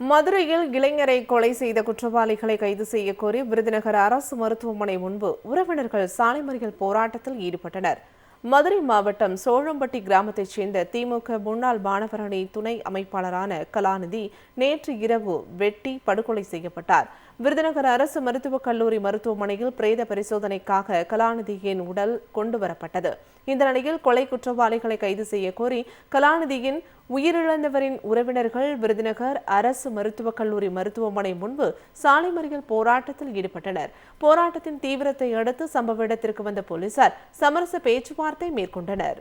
மதுரையில் இளைஞரை கொலை செய்த குற்றவாளிகளை கைது செய்ய கோரி விருதுநகர் அரசு மருத்துவமனை முன்பு உறவினர்கள் சாலை மறியல் போராட்டத்தில் ஈடுபட்டனர். மதுரை மாவட்டம் சோழம்பட்டி கிராமத்தைச் சேர்ந்த திமுக முன்னாள் மாணவரணி துணை அமைப்பாளரான கலாநிதி நேற்று இரவு வெட்டி படுகொலை செய்யப்பட்டார். விருதுநகர் அரசு மருத்துவக் கல்லூரி மருத்துவமனையில் பிரேத பரிசோதனைக்காக கலாநிதியின் உடல் கொண்டுவரப்பட்டது. இந்த நிலையில் கொலை குற்றவாளிகளை கைது செய்ய கோரி கலாநிதியின் உயிரிழந்தவரின் உறவினர்கள் விருதுநகர் அரசு மருத்துவக் கல்லூரி மருத்துவமனை முன்பு சாலை மறியல் போராட்டத்தில் ஈடுபட்டனர். போராட்டத்தின் தீவிரத்தை அடுத்து சம்பவ இடத்திற்கு வந்த போலீசார் சமரச பேச்சுவார்த்தை மேற்கொண்டனர்.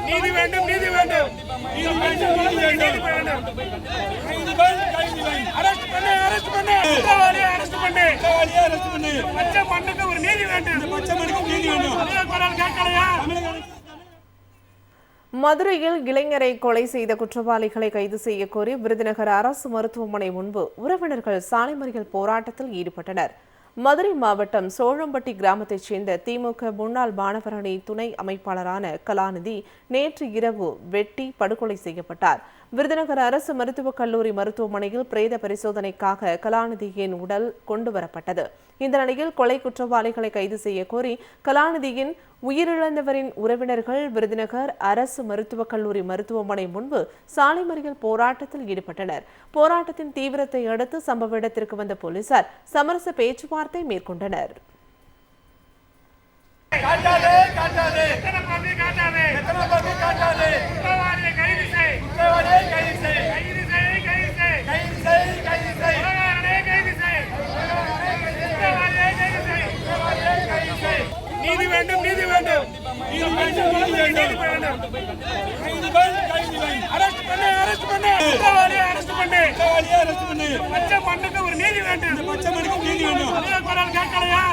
நீதி வேண்டும், நீதி வேண்டும், அரஸ்ட் பண்ணு, அரஸ்ட் பண்ணு, அரஸ்ட் பண்ணு, பச்சை மண்ணுக்கு ஒரு நீதி வேண்டும், பச்சை மண்ணுக்கு நீதி வேண்டும். கேட்கலையா? மதுரையில் இளைஞரை கொலை செய்த குற்றவாளிகளை கைது செய்ய கோரி விருதுநகர் அரசு மருத்துவமனை முன்பு உறவினர்கள் சாலை மறியல் போராட்டத்தில் ஈடுபட்டனர். மதுரை மாவட்டம் சோழம்பட்டி கிராமத்தைச் சேர்ந்த திமுக முன்னாள் மாணவரணி துணை அமைப்பாளரான கலாநிதி நேற்று இரவு வெட்டி படுகொலை செய்யப்பட்டார். விருதுநகர் அரசு மருத்துவக் கல்லூரி மருத்துவமனையில் பிரேத பரிசோதனைக்காக கலாநிதியின் உடல் கொண்டுவரப்பட்டது. இந்த நிலையில் கொலை குற்றவாளிகளை கைது செய்ய கோரி கலாநிதியின் உயிரிழந்தவரின் உறவினர்கள் விருதுநகர் அரசு மருத்துவக் கல்லூரி மருத்துவமனை முன்பு சாலை மறியல் போராட்டத்தில் ஈடுபட்டனர். போராட்டத்தின் தீவிரத்தை அடுத்து சம்பவ இடத்திற்கு வந்த போலீசார் சமரச பேச்சுவார்த்தை மேற்கொண்டனர். நீதி வேண்டும், நீதி வேண்டும், அரஸ்ட் பண்ணு, அரஸ்ட் பண்ணு, அரஸ்ட் பண்ணு, பச்சை மண்ணுக்கு ஒரு நீதி வேண்டும், பச்சை மண்ணுக்கு நீதி வேண்டும். கேட்கலையா?